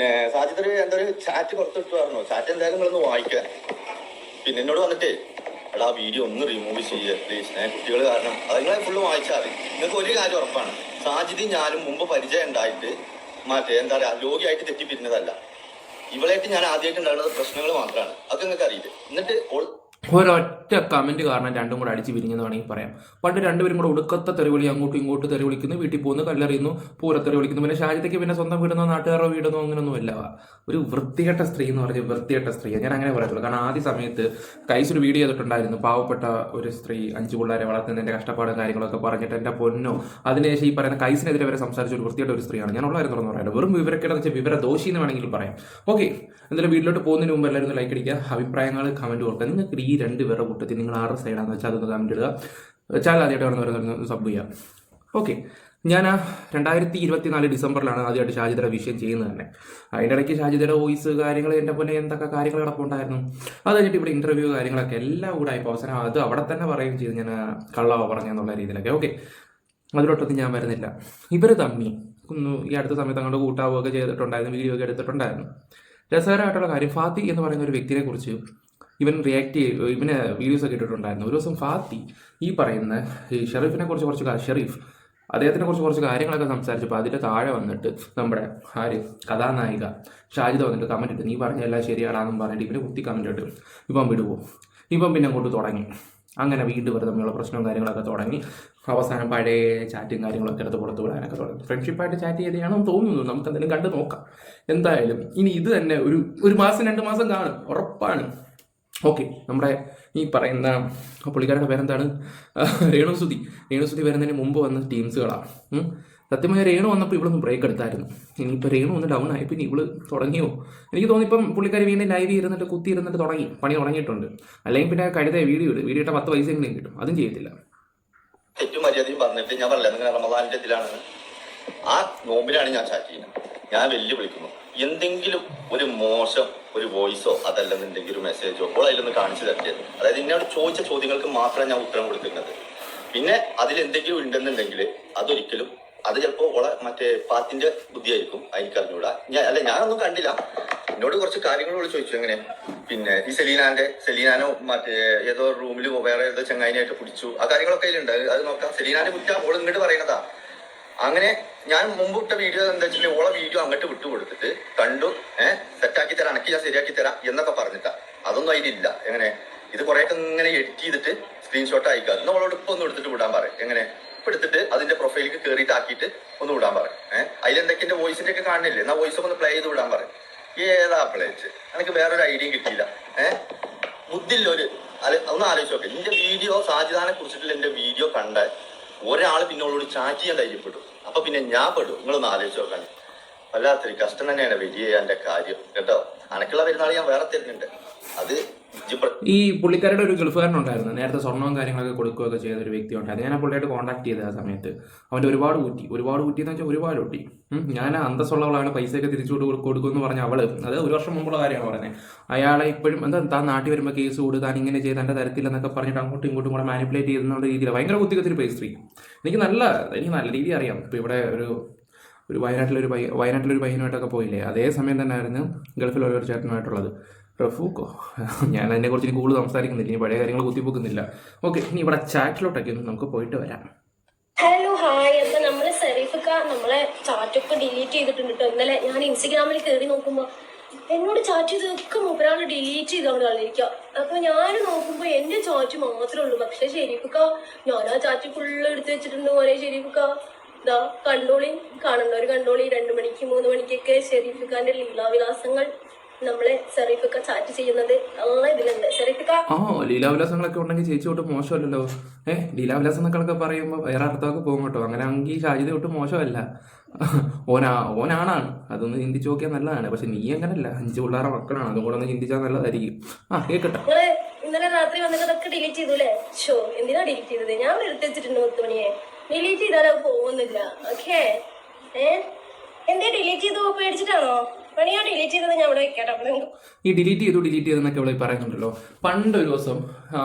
പിന്നെ സാജിദ് എന്താ ഒരു ചാറ്റ് പുറത്തിട്ട് പറഞ്ഞു. ചാറ്റ് എന്തായാലും നിങ്ങളൊന്ന് വായിക്കാൻ. പിന്നെ എന്നോട് വന്നിട്ടേ എടാ വീഡിയോ ഒന്ന് റിമൂവ് ചെയ്യുക പ്ലീസ്, കുട്ടികൾ കാരണം. അത് നിങ്ങളെ ഫുള്ള് വായിച്ചാൽ മതി. നിങ്ങൾക്ക് ഒരു കാര്യം ഉറപ്പാണ്, സാജിദും ഞാനും മുമ്പ് പരിചയം ഉണ്ടായിട്ട് മറ്റേ എന്താ പറയുക രോഗിയായിട്ട് തെറ്റിപ്പിരിഞ്ഞതല്ല. ഇവളായിട്ട് ഞാൻ ആദ്യമായിട്ട് ഉണ്ടാകുന്നത് പ്രശ്നങ്ങൾ മാത്രമാണ്. അതൊക്കെ നിങ്ങൾക്ക് അറിയില്ല. എന്നിട്ട് ഒരൊറ്റ കമന്റ് കാരണം രണ്ടും കൂടെ അടിച്ച് പിരിഞ്ഞെന്ന് വേണമെങ്കിൽ പറയാം. പണ്ട് രണ്ടുപേരും കൂടെ ഒടുക്കത്തെ തെറിവിളി, അങ്ങോട്ടും ഇങ്ങോട്ടും തെറി വിളിക്കുന്നു, വീട്ടിൽ പോകുന്നു, കല്ലെറിയുന്നു, പൂരത്തെറി വിളിക്കുന്നു. പിന്നെ ഷാജിദയ്ക്ക് പിന്നെ സ്വന്തം വീടുന്നോ നാട്ടുകാരോ വീടുന്നോ അങ്ങനെയൊന്നും അല്ല. ഒരു വൃത്തികെട്ട സ്ത്രീ എന്ന് പറഞ്ഞാൽ വൃത്തികെട്ട സ്ത്രീയാണ്. ഞാൻ അങ്ങനെ പറയത്തുള്ളൂ. കാരണം ആദ്യ സമയത്ത് കൈസ് ഒരു വീഡിയോ ചെയ്തിട്ടുണ്ടായിരുന്നു. പാവപ്പെട്ട ഒരു സ്ത്രീ 5 പിള്ളേരെ വളർത്തുന്നതിന്റെ കഷ്ടപ്പാടും കാര്യങ്ങളൊക്കെ പറഞ്ഞിട്ട് എൻ്റെ പൊന്നോ. അതിനുശേഷം ഈ പറയുന്ന കൈസിനെതിരെ വരെ സംസാരിച്ച ഒരു വൃത്തിയായിട്ട് ഒരു സ്ത്രീയാണ്. ഞാൻ ഉള്ളായിരുന്നു തുറന്നു പറയാം. വെറും വിവരക്കേടെന്ന് വെച്ചാൽ വിവരദോഷി എന്ന് വേണമെങ്കിൽ പറയാം. ഓക്കെ, എന്തായാലും വീട്ടിലോട്ട് പോകുന്നതിന് മുമ്പ് എല്ലാവരും ലൈക്ക് അടിക്കുക, അഭിപ്രായങ്ങൾ കമന്റ് കൊടുക്കുക. നിങ്ങൾക്ക് ഈ 2 പേരുടെ കൂട്ടത്തിൽ നിങ്ങൾ ആരുടെ സൈഡാണെന്ന് വെച്ചാൽ അതൊന്ന് കമന്റ് ഇടുക. ചാനൽ ആദ്യമായിട്ട് വരുന്നവരൊന്ന് സബ് ചെയ്യുക. ഓക്കെ, ഞാൻ 2024 ഡിസംബറിലാണ് ആദ്യമായിട്ട് ഷാജിദയുടെ വിഷയം ചെയ്യുന്നത് തന്നെ. അതിൻ്റെ ഇടയ്ക്ക് ഷാജിദയുടെ വോയിസ് കാര്യങ്ങൾ എൻ്റെ പോലെ എന്തൊക്കെ കാര്യങ്ങൾ കിടപ്പുണ്ടായിരുന്നു. അത് കഴിഞ്ഞിട്ട് ഇവിടെ ഇന്റർവ്യൂ കാര്യങ്ങളൊക്കെ എല്ലാം കൂടെ ആയപ്പോൾ അവസാനം അത് അവിടെ തന്നെ പറയുകയും ചെയ്തു ഞാൻ കള്ളവ പറഞ്ഞെന്നുള്ള രീതിയിലൊക്കെ. ഓക്കെ, അതിലോട്ടൊന്നും ഞാൻ വരുന്നില്ല. ഇവർ തമ്മി ഈ അടുത്ത സമയത്ത് അങ്ങോട്ട് കൂട്ടാവുകയൊക്കെ ചെയ്തിട്ടുണ്ടായിരുന്നു, വീഡിയോ ഒക്കെ എടുത്തിട്ടുണ്ടായിരുന്നു. രസകരമായിട്ടുള്ള കാര്യം, ഫാത്തി എന്ന് പറയുന്ന ഒരു വ്യക്തിയെ കുറിച്ച് ഇവൻ ഇവന് വീഡിയോസ് ഒക്കെ ഇട്ടിട്ടുണ്ടായിരുന്നു. ഒരു ദിവസം ഫാത്തി ഈ പറയുന്ന ഈ ഷെറീഫിനെ കുറിച്ച് ഷെറീഫ് അദ്ദേഹത്തിനെ കുറിച്ച് കുറച്ച് കാര്യങ്ങളൊക്കെ സംസാരിച്ചപ്പോൾ അതിൻ്റെ താഴെ വന്നിട്ട് നമ്മുടെ കഥാനായിക ഷാജിദ വന്നിട്ട് കമൻറ്റ് ഇട്ട്, നീ പറഞ്ഞ എല്ലാം ശരിയാടാന്നും പറഞ്ഞിട്ട് ഇവന് കുത്തി കമൻറ്റ് ഇട്ട് ഇപ്പം വിടുവോ. ഇപ്പം പിന്നെ അങ്ങോട്ട് തുടങ്ങി. അങ്ങനെ വീണ്ടും വരെ തമ്മിലുള്ള പ്രശ്നവും കാര്യങ്ങളൊക്കെ തുടങ്ങി. അവസാനം പഴയ ചാറ്റും കാര്യങ്ങളൊക്കെ എടുത്ത് പുറത്ത് വിടാനൊക്കെ തുടങ്ങി. ഫ്രണ്ട്ഷിപ്പായിട്ട് ചാറ്റ് ചെയ്തെയാണെന്ന് തോന്നുന്നു. നമുക്ക് എന്തെങ്കിലും കണ്ടു നോക്കാം. എന്തായാലും ഇനി ഇത് തന്നെ ഒരു മാസം 2 മാസം കാണും, ഉറപ്പാണ്. ഓക്കെ, നമ്മുടെ ഈ പറയുന്ന പുള്ളിക്കാരുടെ പേരെന്താണ്, രേണുസുതി വരുന്നതിന് മുമ്പ് വന്ന ടീംസുകളാണ്. സത്യമായ രേണു വന്നപ്പോൾ ഇവളൊന്ന് ബ്രേക്ക് എടുത്തായിരുന്നു. ഇനിയിപ്പോൾ രേണു ഒന്ന് ഡൗൺ ആയി, പിന്നെ ഇവള് തുടങ്ങിയോ എനിക്ക് തോന്നി. ഇപ്പം പുള്ളിക്കാരി വീണ്ടും ലൈവ് ഇരുന്നിട്ട് കുത്തി ഇരുന്നിട്ട് പണി തുടങ്ങിയിട്ടുണ്ട്. അല്ലെങ്കിൽ പിന്നെ കഴുത വീഡിയോ ഇട്ട 10 പൈസയെങ്കിലും കിട്ടും. അതും ചെയ്യത്തില്ല. ഏറ്റവും മര്യാദയും പറഞ്ഞിട്ട് ഞാൻ പറഞ്ഞില്ല, നിങ്ങൾ റമദാനിന്റെ ഇതിലാണ്, ആ നോമ്പിലാണ് ഞാൻ ചാറ്റ് ചെയ്യുന്നത്. ഞാൻ വെല്ലുവിളിക്കുന്നു, എന്തെങ്കിലും ഒരു മോശം ഒരു വോയിസോ അതല്ലെന്നുണ്ടെങ്കിൽ ഒരു മെസ്സേജോ അപ്പോൾ അതിലൊന്ന് കാണിച്ചു തരട്ടെ. അതായത് എന്നോട് ചോദിച്ച ചോദ്യങ്ങൾക്ക് മാത്രമേ ഞാൻ ഉത്തരം കൊടുക്കുന്നത്. പിന്നെ അതിലെന്തെങ്കിലും ഉണ്ടെന്നുണ്ടെങ്കിൽ അതൊരിക്കലും അത് ചിലപ്പോൾ മറ്റേ പാത്തിന്റെ ബുദ്ധിയായിരിക്കും, എനിക്ക് അറിഞ്ഞൂടാ. ഞാനൊന്നും കണ്ടില്ല. എന്നോട് കുറച്ച് കാര്യങ്ങളോട് ചോദിച്ചു. എങ്ങനെ പിന്നെ ഈ സെലീനാനോ മറ്റേ ഏതോ റൂമിൽ വേറെ ഏതോ ചങ്ങായിനായിട്ട് പിടിച്ചു, ആ കാര്യങ്ങളൊക്കെ അതിലുണ്ട്. അത് നോക്കാം. സെലീനാന്റെ കുറ്റ ഓൾ ഇങ്ങോട്ട് പറയുന്നതാ. അങ്ങനെ ഞാൻ മുമ്പ് ഇട്ട വീഡിയോ എന്താ വെച്ചിട്ടുണ്ടെങ്കിൽ ഓളെ വീഡിയോ അങ്ങോട്ട് വിട്ടുകൊടുത്തിട്ട് കണ്ടു, സെറ്റാക്കി തരാം, അനക്ക് ഞാൻ ശരിയാക്കി തരാം എന്നൊക്കെ പറഞ്ഞിട്ടാ. അതൊന്നും അതിലില്ല. എങ്ങനെ ഇത് കുറേയൊക്കെ ഇങ്ങനെ എഡിറ്റ് ചെയ്തിട്ട് സ്ക്രീൻഷോട്ട് അയക്കുക. എന്നാൽ ഓളോട് ഇപ്പൊ ഒന്ന് എടുത്തിട്ട് വിടാൻ പറയും. എങ്ങനെ ഇപ്പൊ എടുത്തിട്ട് അതിന്റെ പ്രൊഫൈലിലേക്ക് കയറിയിട്ട് ആക്കിയിട്ട് ഒന്ന് വിടാൻ പറയും. അതിലെന്തൊക്കെ വോയിസിന്റെ ഒക്കെ കാണുന്നില്ലേ, എന്നാൽ വോയിസ് ഒന്ന് പ്ലേ ചെയ്ത് വിടാൻ പറയും. ഏതാ പ്ലേച്ച്, എനിക്ക് വേറൊരു ഐഡിയയും കിട്ടിയില്ല. ബുദ്ധില്ലൊരു ഒന്ന് ആലോചിച്ച് നോക്കെ. എന്റെ വീഡിയോ സാജിദാനെ കുറിച്ചിട്ടുള്ള എന്റെ വീഡിയോ കണ്ട ഒരാൾ പിന്നെ അവളോട് ചാറ്റ് ചെയ്യാൻ ധൈര്യപ്പെട്ടു. അപ്പൊ പിന്നെ ഞാൻ പെടും. നിങ്ങളൊന്ന് ആലോചിച്ച് നോക്കാൻ. വല്ലാത്തൊരു കഷ്ടം തന്നെയാണ് വലിയ എന്റെ കാര്യം കേട്ടോ. അനക്കുള്ള പെരുന്നാൾ ഞാൻ വേറെ തരുന്നുണ്ട്. അത് ഈ പുള്ളിക്കാരുടെ ഒരു ഗൾഫുകാരനുണ്ടായിരുന്നു, നേരത്തെ സ്വർണ്ണവും കാര്യങ്ങളൊക്കെ കൊടുക്കുകയൊക്കെ ചെയ്ത ഒരു വ്യക്തി ഉണ്ടായിരുന്നു. ഞാൻ ആ പുള്ളിയായിട്ട് കോൺടാക്ട് ചെയ്ത ആ സമയത്ത് അവൻ്റെ ഒരുപാട് കുറ്റി എന്ന് വെച്ചാൽ ഒരുപാട് കുറ്റി. ഞാൻ അന്തസ്സുള്ളവളാണ്, പൈസയൊക്കെ തിരിച്ചു കൊടുക്കുമെന്ന് പറഞ്ഞ അവള്, അത് 1 വർഷം മുമ്പുള്ള കാര്യമാണ് പറയുന്നത്. അയാളെ ഇപ്പോഴും താൻ നാട്ടിൽ വരുമ്പോൾ കേസ് കൊടു, താൻ ഇങ്ങനെ ചെയ്ത് എൻ്റെ തരത്തില്ലെന്നൊക്കെ പറഞ്ഞിട്ട് അങ്ങോട്ടും ഇങ്ങോട്ടും കൂടെ മാനിപ്പുലേറ്റ് ചെയ്യുന്ന രീതിയിൽ ഭയങ്കര കുത്തിക്കത്തിരി പോയി സ്ത്രീ. എനിക്ക് നല്ല രീതി അറിയാം. ഇപ്പോൾ ഇവിടെ ഒരു വയനാട്ടിലൊരു പയ്യനുമായിട്ടൊക്കെ പോയില്ലേ, അതേ സമയം തന്നെ ആയിരുന്നു ഗൾഫിലുള്ള ഒരു ചേട്ടനുമായിട്ടുള്ളത്. റഫൂക്കോ, ഞാൻ അതിനെക്കുറിച്ച് ഇനി കൂടുതൽ സംസാരിക്കുന്നില്ല, ഇനി പഴയ കാര്യങ്ങൾ കുത്തിപ്പോക്കുന്നില്ല. ഓക്കെ, ഇനി ഇവിടെ ചാറ്റിലോട്ടൊക്കെ ഒന്ന് നമുക്ക് പോയിട്ട് വരാം. ഹലോ ഹായ്, അപ്പൊ നമ്മളെ സെറീഫക്ക നമ്മളെ ചാറ്റൊക്കെ ഡിലീറ്റ് ചെയ്തിട്ടുണ്ട് കേട്ടോ. ഇന്നലെ ഞാൻ ഇൻസ്റ്റഗ്രാമിൽ കയറി നോക്കുമ്പോ എന്നോട് ചാറ്റ് ചെയ്തൊക്കെ മൂപ്പരാള് ഡിലീറ്റ് ചെയ്തോണ്ട് കളിക്കുക. അപ്പൊ ഞാൻ നോക്കുമ്പോ എന്റെ ചാറ്റ് മാത്രമേ ഉള്ളൂ. പക്ഷെ ഷെരീഫക്ക ഞാൻ ആ ചാറ്റ് ഫുള്ള് എടുത്ത് വെച്ചിട്ടുണ്ട്. ഒരേ ഷെരീഫക്ക ഇതാ കണ്ടോളി, കാണുന്നവര് കണ്ടോളി. 2 മണിക്ക് 3 മണിക്കൊക്കെ ഷെരീഫിക്കാന്റെ ലീലാവിലാസങ്ങൾ നമ്മളെ സെറീഫൊക്കെ ചാറ്റ് ചെയ്യുന്നത് ഇതിലുണ്ട്. സെറീഫിക്ക ലീലാവിലാസങ്ങളൊക്കെ ഉണ്ടെങ്കിൽ ചേച്ചി തൊട്ട് മോശമല്ലല്ലോ. ലീലാവിലാസം എന്നൊക്കെ പറയുമ്പോൾ വേറെ അർത്ഥമൊക്കെ പോകും കേട്ടോ. അങ്ങനെ ആണെങ്കിൽ ഷാജിദ തൊട്ട് മോശമല്ല, ഓനാണാണ്. അതൊന്ന് ചിന്തിച്ചു നോക്കിയാൽ നല്ലതാണ്. പക്ഷെ നീ അങ്ങനല്ല, 5 പിള്ളേരുടെ മക്കളാണ്, അതും കൂടെ ഒന്ന് ചിന്തിച്ചാൽ നല്ലതായിരിക്കും. കേക്കട്ടെ. ഇന്നലെ രാത്രി വന്നിട്ട് അതൊക്കെ ഡിലീറ്റ് ചെയ്തൂല്ലേ? ഷോ, എന്തിനാ ഡിലീറ്റ് ചെയ്തത്? ഞാൻ എടുത്ത് വെച്ചിട്ടുണ്ട് 10 മണിയെ. ഡിലീറ്റ് ചെയ്താൽ അത് പോകുന്നില്ല. ഓക്കെ, എന്തേ ഡിലീറ്റ് ചെയ്തു? പേടിച്ചിട്ടാണോ? പണി ഞാൻ ഡിലീറ്റ് ചെയ്തത് ഞാൻ ഇവിടെ വെക്കട്ടെ. അപ്പോൾ നിങ്ങൾക്ക് ഈ ഡിലീറ്റ് ചെയ്തെന്നൊക്കെ ഇവിടെ പറയുന്നുണ്ടല്ലോ. പണ്ടൊരു ദിവസം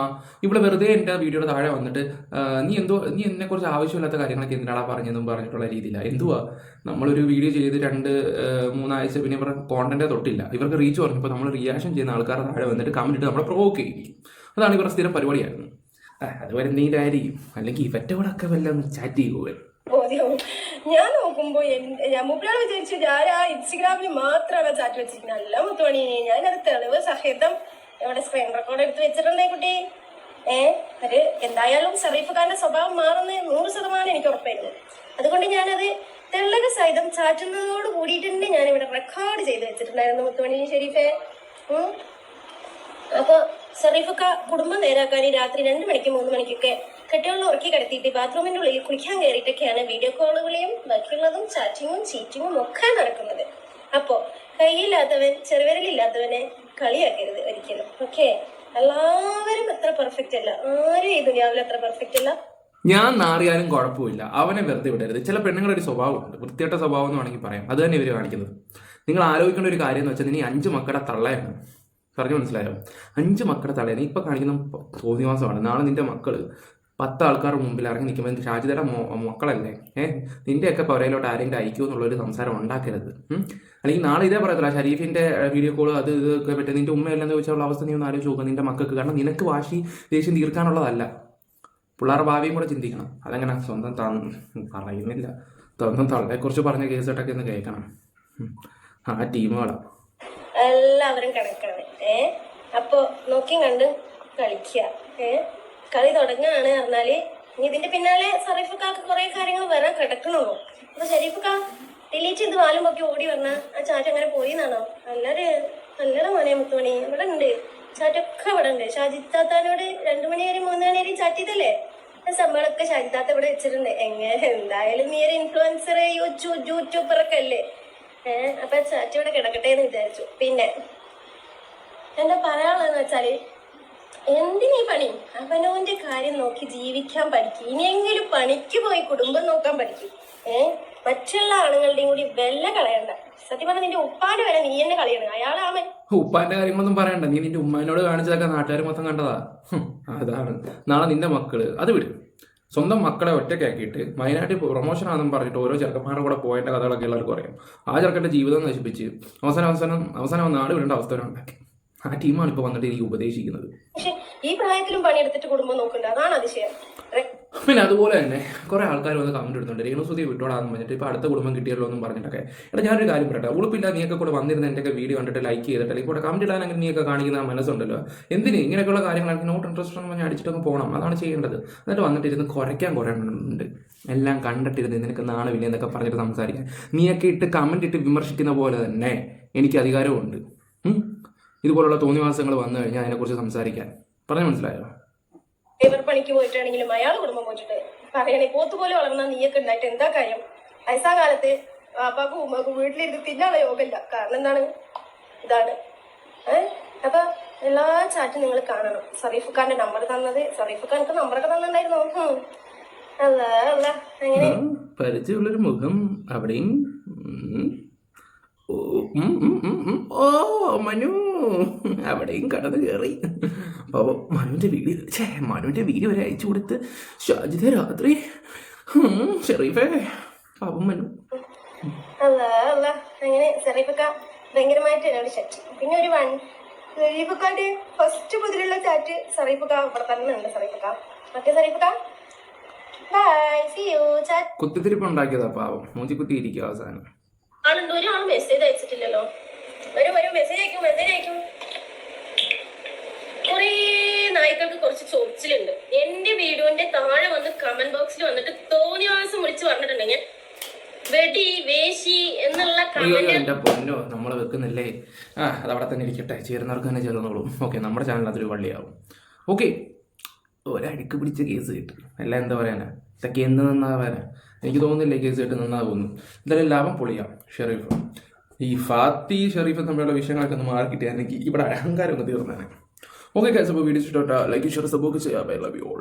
ഇവിടെ വെറുതെ എൻ്റെ വീഡിയോയുടെ താഴെ വന്നിട്ട് നീ എന്നെക്കുറിച്ച് ആവശ്യമില്ലാത്ത കാര്യങ്ങളൊക്കെ എന്തിനാടാ പറഞ്ഞതെന്നും പറഞ്ഞിട്ടുള്ള രീതിയിലാണ്. എന്തുവാ നമ്മളൊരു വീഡിയോ ചെയ്ത് 2-3 ആഴ്ച പിന്നെ ഇവരുടെ കോണ്ടന്റേ തൊട്ടില്ല. ഇവർക്ക് റീച്ച് പറഞ്ഞപ്പോൾ നമ്മൾ റിയാക്ഷൻ ചെയ്യുന്ന ആൾക്കാരുടെ താഴെ വന്നിട്ട് കമന്റ് ഇട്ട് നമ്മളെ പ്രൊവോക്ക് ചെയ്യിക്കും. അതാണ് ഇവരുടെ സ്ഥിരം പരിപാടിയായിരുന്നു. അത് വരുന്നതിൻ്റെ ആയിരിക്കും. അല്ലെങ്കിൽ ഇവറ്റോടൊക്കെ വല്ലതും ചാറ്റ് ചെയ്യുക. ബോധ്യവും. ഞാൻ നോക്കുമ്പോ ഞാൻ മുമ്പിലാണ് വിചാരിച്ചു ഞാൻ ആ ഇൻസ്റ്റഗ്രാമിൽ മാത്രമാണ് ചാറ്റ് വെച്ചിരിക്കുന്നത്. അല്ല മുത്തുമണി, ഞാനത് തെളിവ് സഹിതം ഇവിടെ സ്ക്രീൻ റെക്കോർഡ് എടുത്ത് വെച്ചിട്ടുണ്ടേ കുട്ടി. അത് എന്തായാലും ഷെറീഫ് ഖാന്റെ സ്വഭാവം മാറുന്ന 100% എനിക്ക് ഉറപ്പായിരുന്നു. അതുകൊണ്ട് ഞാനത് തെളിവ് സഹിതം ചാറ്റുന്നതോട് കൂടിയിട്ട് ഞാൻ ഇവിടെ റെക്കോർഡ് ചെയ്ത് വെച്ചിട്ടുണ്ടായിരുന്നു മുത്തുമണി ഷെരീഫെ. അപ്പൊ ഷെറീഫക്ക കുടുംബം നേരാക്കാൻ രാത്രി 2 മണിക്ക് 3 മണിക്കൊക്കെ കെട്ടിയുള്ള ഉറക്കി കിടത്തിയിട്ട് ബാത്റൂമിന്റെ ഉള്ളിൽ കുളിക്കാൻ കയറിയിട്ടൊക്കെയാണ് വീഡിയോ കോളുകളെയും ബാക്കിയുള്ളതും ചാറ്റിങ്ങും ചീറ്റിങ്ങും ഒക്കെ നടക്കുന്നത്. അപ്പോ കൈയില്ലാത്തവൻ ചെറുവിരലില്ലാത്തവനെ കളിയാക്കരുത് ഒരിക്കലും. ഓക്കെ, എല്ലാവരും അത്ര പെർഫെക്റ്റ് അല്ല. ആരും ഈ ദുനിയാവിൽ അത്ര പെർഫെക്റ്റ് അല്ല. ഞാൻ നാറിയാലും കുഴപ്പമില്ല, അവനെ വെറുതെ വിടരുത്. ചില പെണ്ണുങ്ങളുടെ ഒരു സ്വഭാവമുണ്ട്, വൃത്തികെട്ട സ്വഭാവം എന്ന് വേണമെങ്കിൽ പറയാം. അത് തന്നെ ഇവർ കാണിക്കുന്നത്. നിങ്ങൾ ആലോചിക്കേണ്ട ഒരു കാര്യം എന്ന് വെച്ചാൽ നീ 5 മക്കളുടെ തള്ളയാണ്. പറഞ്ഞു മനസ്സിലായോ? 5 മക്കളുടെ തള്ളയാണ് ഇപ്പൊ കാണിക്കുന്ന തോന്നിവാസമാണ്. നാളെ നിന്റെ മക്കള് 10 ആൾക്കാരുടെ മുമ്പിൽ ഇറങ്ങി നിൽക്കുമ്പോൾ ഷാജിദയുടെ മക്കളല്ലേ നിന്റെയൊക്കെ പുറയിലോട്ട് ആരെങ്കിലും അയക്കുമോ എന്നുള്ളൊരു സംസാരം ഉണ്ടാക്കരുത്. അല്ലെങ്കിൽ നാളെ ഇതേ പറയത്തില്ല ഷരീഫിന്റെ വീഡിയോ കോൾ അത് ഇതൊക്കെ പറ്റും. നിന്റെ ഉമ്മയല്ലെന്ന് ചോദിച്ചുള്ള അവസ്ഥ നീ ഒന്ന് ആലോചിച്ച് നോക്കുക നിന്റെ മക്കൾക്ക്. കാരണം നിനക്ക് വാശി ദേഷ്യം തീർക്കാനുള്ളതല്ല, പിള്ളേരുടെ ഭാവിയും കൂടെ ചിന്തിക്കണം. അതങ്ങനെ സ്വന്തം പറയുന്നില്ല, സ്വന്തം തള്ളയെക്കുറിച്ച് പറഞ്ഞ കേസിട്ടൊക്കെ ഒന്ന് കേൾക്കണം. ആ ടീമുകളാ എല്ലാവരും കണക്കാണ്. അപ്പൊ നോക്കി കണ്ട് കളിക്കുക. കളി തുടങ്ങുകയാണ് പറഞ്ഞാല് ഇനി ഇതിന്റെ പിന്നാലെ ഷെരീഫക്കാക്ക് കുറെ കാര്യങ്ങൾ വരാൻ കിടക്കണുള്ളൂ. അപ്പൊ ഷെരീഫക്ക ഡിലീറ്റ് ചെയ്ത് വാലും പൊക്കി ഓടി പറഞ്ഞ ആ ചാറ്റ് അങ്ങനെ പോയി എന്നാണോ? നല്ലൊരു മോനെ മുത്തുമണി ഇവിടെ ഉണ്ട്, ചാറ്റൊക്കെ ഇവിടെ ഉണ്ട്. ഷാജിത്താത്താനോട് 2 മണി വരെ 3 മണി വരെയും ചാറ്റ് ചെയ്തല്ലേ? സംഭവമൊക്കെ ഷാജിത്താത്ത ഇവിടെ വെച്ചിട്ടുണ്ട്. എന്തായാലും നീ ഒരു ഇൻഫ്ലുവൻസർ യൂട്യൂബറൊക്കെ അല്ലേ? അപ്പൊ ചാറ്റ് ഇവിടെ കിടക്കട്ടെ എന്ന് വിചാരിച്ചു. പിന്നെ എന്താ പറയാനുള്ളതെന്ന് വെച്ചാല് എന്തിനീ പണി? അവനവന്റെ കാര്യം നോക്കി ജീവിക്കാൻ പഠിക്കും. ഇനിയെങ്കിലും പണിക്ക് പോയി കുടുംബം നോക്കാൻ പഠിക്കും. മറ്റുള്ള ആളുകളുടെയും കൂടി വെല്ല കളയണ്ട. സത്യം പറഞ്ഞാൽ നിന്റെ ഉപ്പാന്റെ വരെ നീ എന്നെ കളയണം. അയാളാമൻ ഉപ്പാന്റെ കാര്യങ്ങളൊന്നും പറയണ്ട. നീ നിന്റെ ഉമ്മാനോട് കാണിച്ചതൊക്കെ നാട്ടുകാർ മൊത്തം കണ്ടതാ. അതാണ് നാളെ നിന്റെ മക്കള് അത് വിടും. സ്വന്തം മക്കളെ ഒറ്റയ്ക്കാക്കിയിട്ട് വയനാട്ടിൽ പ്രൊമോഷൻ ആണെന്ന് പറഞ്ഞിട്ട് ഓരോ ചെറുക്കന്മാരുടെ കൂടെ പോയതിന്റെ കഥകളൊക്കെ എല്ലാവർക്കും അറിയാം. ആ ചെറുക്കന്റെ ജീവിതം നശിപ്പിച്ച് അവസാനം നാട് വിടേണ്ട അവസ്ഥ ഉണ്ടാക്കി. ആ ടീമാണ് ഇപ്പൊ വന്നിട്ട് എനിക്ക് ഉപദേശിക്കുന്നത്. പക്ഷെ ഈ പ്രായത്തിലും പണിയെടുത്തിട്ട് കുടുംബം നോക്കണ്ട, അതാണ് അതിശയം. പിന്നെ അതുപോലെ തന്നെ കുറെ ആൾക്കാർ വന്ന് കമന്റ് എടുത്തുണ്ട്, രേണുസുതി വിട്ടോടാന്ന് പറഞ്ഞിട്ട് ഇപ്പൊ അടുത്ത കുടുംബം കിട്ടിയല്ലോ എന്നും പറഞ്ഞിട്ടൊക്കെ. എടാ ഞാനൊരു കാര്യം പറയട്ടെ, ഉളുപ്പില്ല നീയൊക്കെ കൂടെ വന്നിരുന്ന എന്റെയൊക്കെ വീഡിയോ കണ്ടിട്ട് ലൈക്ക് ചെയ്തിട്ട് അല്ലെങ്കിൽ കൂടെ കമന്റ് ഇടാൻ അങ്ങനെ നീയൊക്കെ കാണിക്കുന്ന മനസ്സുണ്ടല്ലോ. എന്തിന് ഇങ്ങനെയൊക്കെയുള്ള കാര്യങ്ങൾ നോട്ട് ഇൻട്രസ്റ്റ് എന്ന് പറഞ്ഞാൽ അടിച്ചിട്ടൊക്കെ പോകണം, അതാണ് ചെയ്യേണ്ടത്. എന്നിട്ട് വന്നിട്ടിരുന്ന് കുറേ ഉണ്ട് എല്ലാം കണ്ടിട്ടിരുന്ന് നിനക്ക് നാണമില്ല എന്നൊക്കെ പറഞ്ഞിട്ട് സംസാരിക്കാൻ. നീയൊക്കെ ഇട്ട് കമന്റ് ഇട്ട് വിമർശിക്കുന്ന പോലെ തന്നെ എനിക്ക് അധികാരമുണ്ട്. ഇതുപോലുള്ള തോന്നിവാസങ്ങൾ വന്നു കഴിഞ്ഞാൽ അതിനെക്കുറിച്ച് സംസാരിക്കാൻ. പറഞ്ഞു മനസ്സിലായോ? ലേബർ പണിക്ക് പോയിട്ടാണെങ്കിലും അയാൾ കുടുംബം പോയിട്ട് പറയണേ പോത്തുപോലെ വളർന്ന നീയൊക്കെ ഉണ്ടായിട്ട് എന്താ കാര്യം? വയസ്സാകാലത്ത് അപ്പാക്കും ഉമ്മക്കും വീട്ടിലിരുന്ന് തിന്നാനുള്ള യോഗമില്ല. കാരണം എന്താണ്? ഇതാണ്. അപ്പൊ എല്ലാ ചാറ്റും നിങ്ങൾ കാണണം. ഷെരീഫ് ഖാന്റെ നമ്പർ തന്നത്, ഷെരീഫ് ഖാൻക്ക് നമ്പറൊക്കെ തന്നിട്ടുണ്ടായിരുന്നു. അല്ല അങ്ങനെ പരിചയമുള്ളൊരു മുഖം അവിടെയും. ഓ മനു അവിടെയും കടന്നു കയറി. അപ്പോൾ മനുവിന്റെ വീഡിയോ വരെ അയച്ചു കൊടുത്ത് ഷാജിദ രാത്രി ഷെരീഫേ പാപം മനു. അല്ല അങ്ങനെ ഷെരീഫക്ക ഭയങ്കരമായിട്ട് എന്നോട് ചാറ്റ്. പിന്നെ ഒരു ഷെരീഫക്കാന്റെ ഫസ്റ്റ് മുതലുള്ള ചാറ്റ് ഷെരീഫക്ക ഇവിടെ തന്നെ ഉണ്ട്. ഷെരീഫക്ക മറ്റേ ഷെരീഫക്ക ബൈ സീ യു ചാറ്റ്. കുത്തിത്തിരിപ്പ് ഉണ്ടാക്കിയതാ പാവം, മൂച്ചി കുത്തി ഇരിക്കുക അവസാനം. ആളുണ്ട്, ഒരാൾ മെസ്സേജ് അയച്ചിട്ടില്ലല്ലോ. ഒരു മെസ്സേജ് അയക്കും. കുറേ നായ്ക്കൾക്ക് കുറച്ച് ചൊറിച്ചിലുണ്ട്. എന്റെ വീഡിയോന്റെ താഴെ വന്ന് കമന്റ് ബോക്സിൽ വന്നിട്ട് തോന്നിവാസം വിളിച്ച് പറഞ്ഞിട്ടുണ്ടെങ്കിൽ വെടി വേശി എന്നുള്ള എന്റെ പൊന്നോ നമ്മൾ വെക്കുന്നില്ലേ. അതവിടെ തന്നെ ഇരിക്കട്ടെ, ചേരുന്നവർക്ക് തന്നെ ചേർന്നോളും. ഓക്കെ, നമ്മുടെ ചാനൽ അതൊരു വള്ളിയാവും. ഓക്കെ, ഒരടുക്ക് പിടിച്ച കേസ് കിട്ടും. എല്ലാം എന്താ പറയാനാ, ഇതൊക്കെ എന്ന് നന്നാവാനാ? എനിക്ക് തോന്നുന്നില്ല കേസ് കിട്ടും നന്നാകുന്നു. എന്തായാലും ലാഭം പൊളിയാം. ഷെരീഫ് ഈ ഫാത്തി ഷെരീഫ് തമ്മിലുള്ള വിഷയങ്ങളൊക്കെ ഒന്ന് മാർക്കിട്ടാണെങ്കിൽ ഇവിടെ അഹങ്കാരം ഒന്ന് തീർന്നാണ്. ഓക്കെ ഗൈസ്, അപ്പോൾ വീഡിയോ ഇഷ്ടപ്പെട്ട ലൈക്ക് ഷെയർ സപ്പോർട്ട് ചെയ്യാം. I love you all.